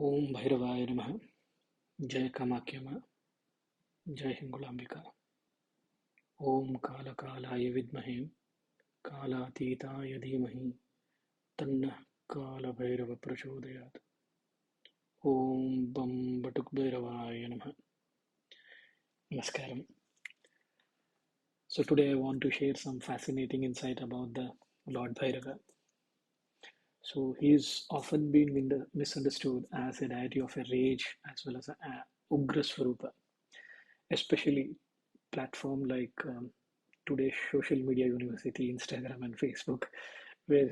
ओम भैरवाय नमः। जय कामाख्या माँ। जय हिंगुलांबिका। ओम कालकालाय विद्महे कालातीताय धीमहि तन्नः कालभैरव प्रचोदयात्। ओम बम बटुक भैरवाय नमः। Namaskaram. So today I want to share some fascinating insight about the Lord Bhairava. So he is often been misunderstood as a deity of a rage as well as a Ugra Swarupa, especially platform like today's social media university, Instagram and Facebook, where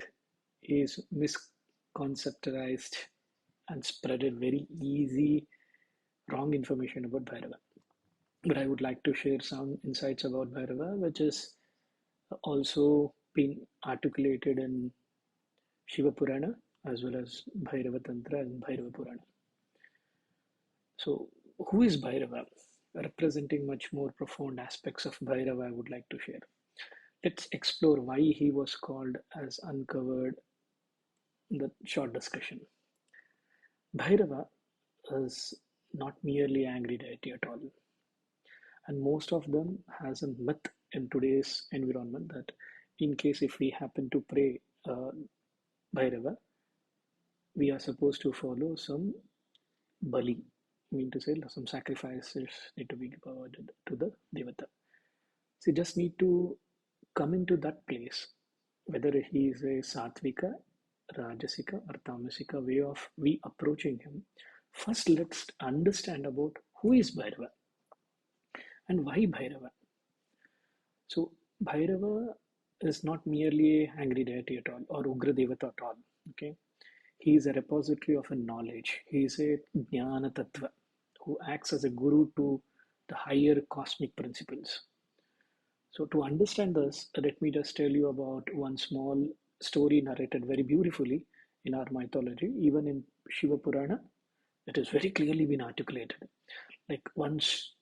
is misconceptualized and spreaded very easy wrong information about Bhairava. But I would like to share some insights about Bhairava, which is also been articulated in Shiva Purana as well as Bhairava Tantra and Bhairava Purana. So, who is Bhairava? Representing much more profound aspects of Bhairava, I would like to share. Let's explore why he was called as uncovered in the short discussion. Bhairava is not merely angry deity at all, and most of them has a myth in today's environment that in case if we happen to pray Bhairava, we are supposed to follow some bali, mean to say some sacrifices need to be provided to the devata. So you just need to come into that place, whether he is a sattvika, rajasika, or tamasika way of we approaching him. First, let's understand about who is Bhairava and why Bhairava. So, Bhairava is not merely a angry deity at all or Ugra Devata at all. Okay, he is a repository of a knowledge. He is a Jnana Tattva who acts as a guru to the higher cosmic principles. So, to understand this, let me just tell you about one small story narrated very beautifully in our mythology, even in Shiva Purana. It is very clearly been articulated. Like once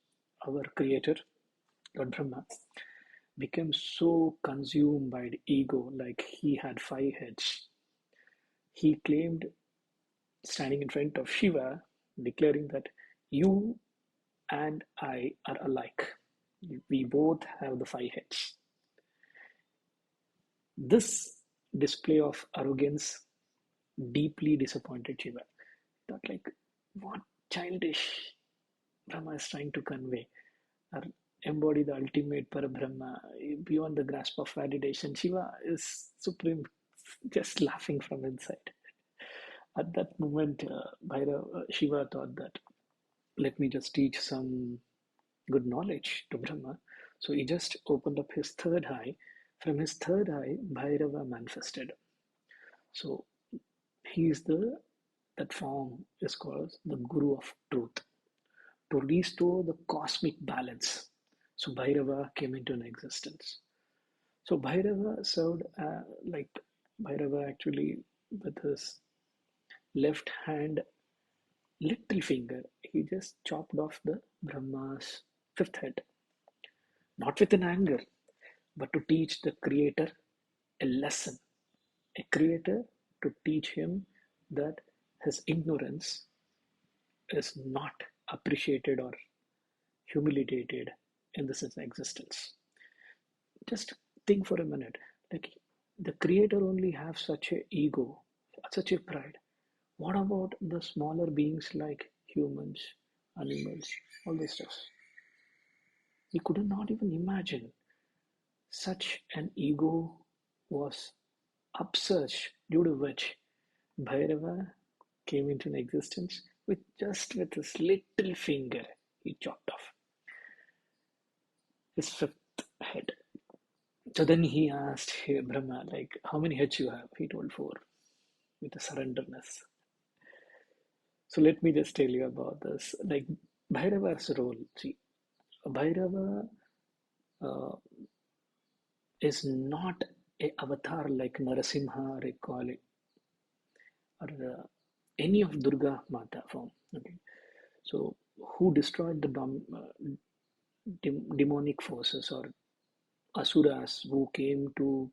our creator, Lord Brahma, became so consumed by the ego, like he had 5 heads. He claimed, standing in front of Shiva, declaring that you and I are alike. We both have the 5 heads. This display of arrogance deeply disappointed Shiva. Thought like, what childish Brahma is trying to convey or embody the ultimate Parabrahma beyond the grasp of validation. Shiva is supreme, just laughing from inside. At that moment, Shiva thought that let me just teach some good knowledge to Brahma. So he just opened up his third eye. From his third eye, Bhairava manifested. So he is that form is called the Guru of Truth to restore the cosmic balance. So Bhairava came into an existence. So Bhairava served like Bhairava actually with his left hand little finger, he just chopped off the Brahma's fifth head, not with an anger, but to teach the creator a lesson. A creator to teach him that his ignorance is not appreciated or humiliated in this existence. Just think for a minute. Like the creator only have such a ego, such a pride. What about the smaller beings like humans, animals, all this stuff? We could not even imagine such an ego was upsurged, due to which Bhairava came into existence with his little finger he chopped off his fifth head. So then he asked Brahma, like, how many heads you have? He told 4 with a surrenderness. So let me just tell you about this. Like Bhairava's role. See, Bhairava uh, is not a avatar like Narasimha, Rekali, or any of Durga Mata form. Okay, so who destroyed the demonic forces or asuras who came to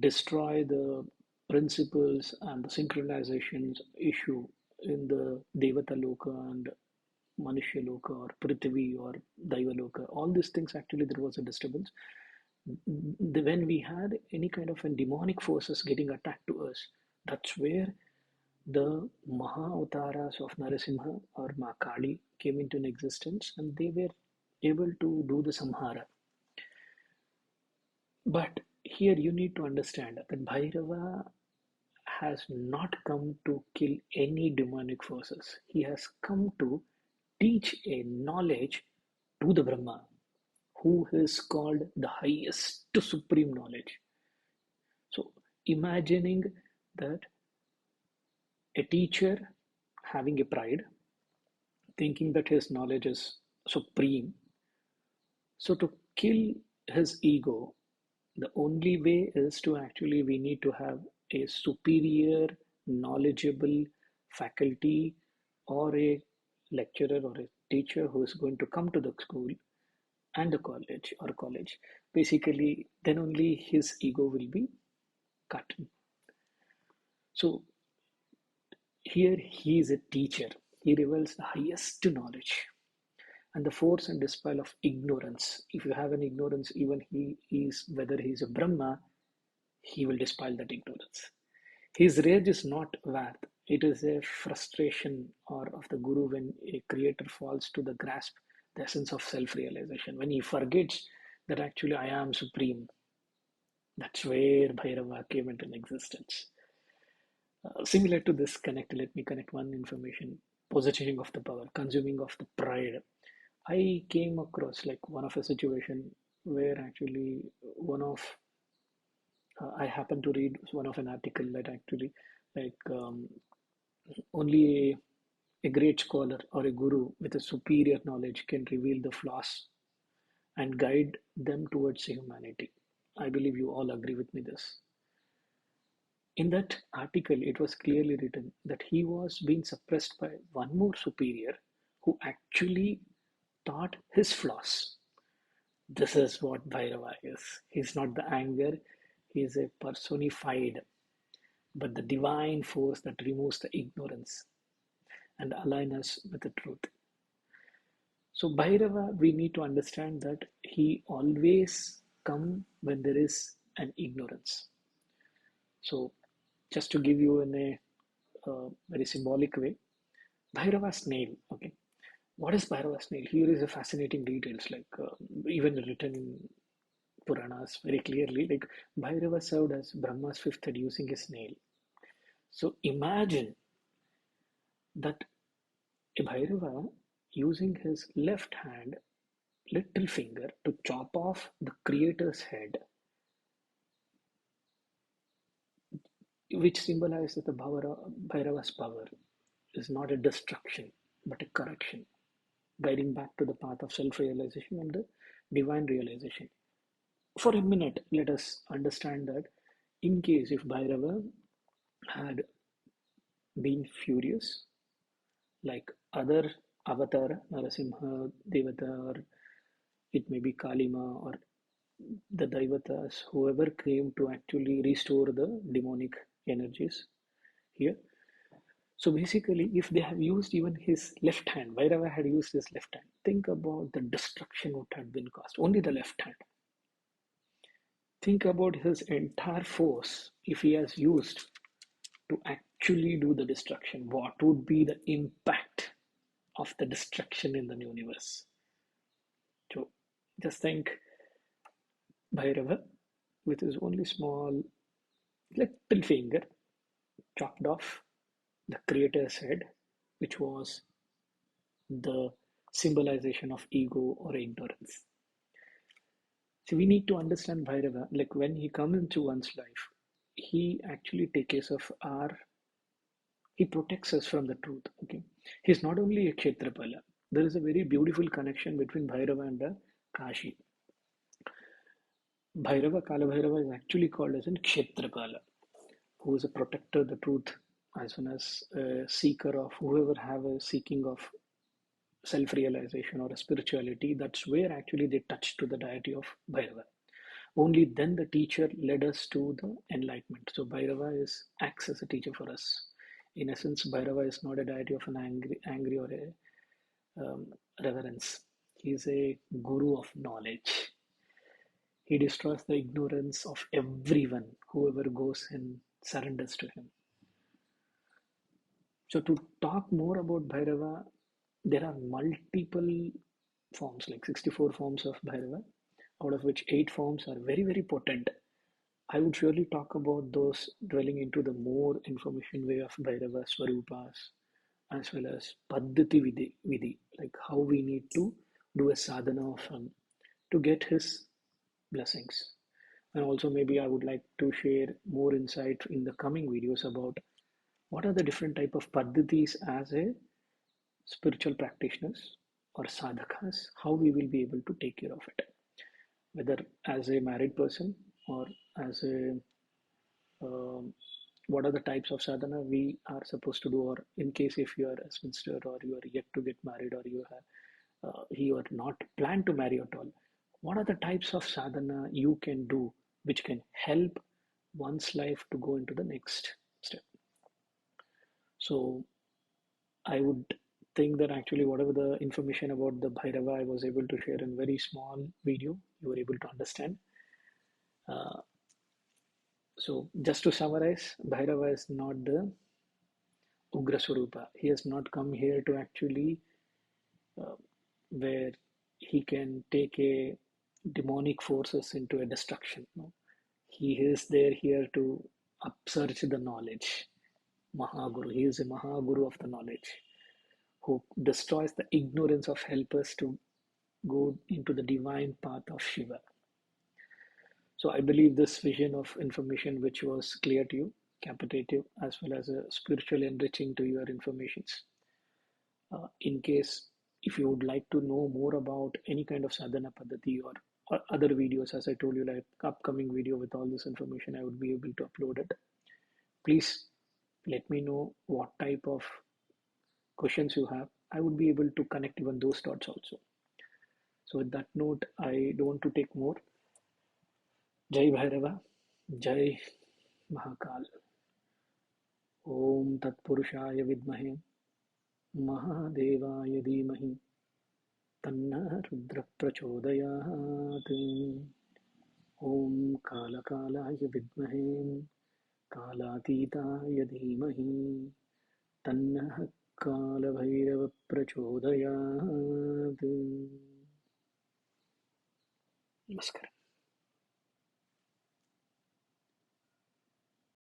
destroy the principles and the synchronizations issue in the Devata Loka and Manushya Loka or Prithvi or Daiva Loka. All these things actually there was a disturbance. When we had any kind of a demonic forces getting attacked to us, that's where the Maha Avataras of Narasimha or Makali came into an existence, and they were able to do the samhara. But here you need to understand that Bhairava has not come to kill any demonic forces. He has come to teach a knowledge to the Brahma, who is called the highest supreme knowledge. So, imagining that a teacher having a pride, thinking that his knowledge is supreme, so to kill his ego, the only way is to actually we need to have a superior, knowledgeable faculty or a lecturer or a teacher who is going to come to the school and the college. Basically, then only his ego will be cut. So here he is a teacher. He reveals the highest knowledge and the force and dispel of ignorance. If you have an ignorance, even he is, whether he is a Brahma, he will dispel that ignorance. His rage is not wrath, it is a frustration or of the Guru when a creator falls to the grasp the essence of self-realization. When he forgets that actually I am supreme, that's where Bhairava came into existence. Similar to this connect, let me connect one information. Possessing of the power, consuming of the pride. I came across like one of a situation where actually one of I happened to read one of an article that actually like only a great scholar or a guru with a superior knowledge can reveal the flaws and guide them towards humanity. I believe you all agree with me this. In that article, it was clearly written that he was being suppressed by one more superior who actually taught his flaws. This is what Bhairava is. He's not the anger, he's a personified, but the divine force that removes the ignorance and align us with the truth. So Bhairava, we need to understand that he always come when there is an ignorance. So just to give you in a very symbolic way, Bhairava snail. Okay, what is Bhairava snail? Here is a fascinating details, like even written in Puranas very clearly. Like Bhairava served as Brahma's fifth head using a snail. So imagine that a Bhairava using his left hand little finger to chop off the creator's head, which symbolizes the Bhairava's power is not a destruction but a correction, guiding back to the path of self realization and the divine realization. For a minute, let us understand that in case if Bhairava had been furious, like other Avatara, Narasimha, Devata, or it may be Kalima, or the Daivatas, whoever came to actually restore the demonic energies here. So basically, if they have used even his left hand, Bhairava had used his left hand, think about the destruction what had been caused. Only the left hand. Think about his entire force if he has used to actually do the destruction. What would be the impact of the destruction in the universe? So just think Bhairava with his only small little finger chopped off the creator's head, which was the symbolization of ego or ignorance. So we need to understand Bhairava, like when he comes into one's life, he actually takes care of he protects us from the truth. Okay, he's not only a Kshetrapala. There is a very beautiful connection between Bhairava and the Kashi. Bhairava, Kala Bhairava is actually called as a Kshetrapala, who is a protector of the truth, as well as a seeker of whoever have a seeking of self-realization or a spirituality. That's where actually they touch to the deity of Bhairava. Only then the teacher led us to the enlightenment. So Bhairava is acts as a teacher for us. In essence, Bhairava is not a deity of an angry or a reverence. He is a guru of knowledge. He destroys the ignorance of everyone, whoever goes and surrenders to him. So, to talk more about Bhairava, there are multiple forms, like 64 forms of Bhairava, out of which 8 forms are very, very potent. I would surely talk about those, dwelling into the more information way of Bhairava Swarupas, as well as Paddhati Vidhi, like how we need to do a sadhana of him to get his blessings. And also, maybe I would like to share more insight in the coming videos about what are the different type of paddhatis as a spiritual practitioners or sadhakas, how we will be able to take care of it, whether as a married person or as a what are the types of sadhana we are supposed to do, or in case if you are a spinster or you are yet to get married, or you are not planned to marry at all, what are the types of sadhana you can do which can help one's life to go into the next step. So I would think that actually whatever the information about the Bhairava I was able to share in very small video, you were able to understand. Uh, so just to summarize, Bhairava is not the Ugra Swarupa. He has not come here to actually uh, where he can take a demonic forces into a destruction. No? He is there here to upsurge the knowledge. Maha Guru. He is a Maha Guru of the knowledge who destroys the ignorance of helpers to go into the divine path of Shiva. So I believe this vision of information which was clear to you, capitative as well as a spiritual enriching to your informations. In case if you would like to know more about any kind of sadhana paddhati or other videos, as I told you, like upcoming video with all this information, I would be able to upload it. Please let me know what type of questions you have. I would be able to connect even those dots also. So with that note, I don't want to take more. Jai Bhairava, Jai Mahakal. Om Tat Purushaya Vidmahe Mahadevaaya Dhimahi Tanna Rudra Prachodayat. Om Kalakalaaya Vidmahe Kalatitaya Dhimahi Tanna Kalabhairava Prachodayat. Namaskar.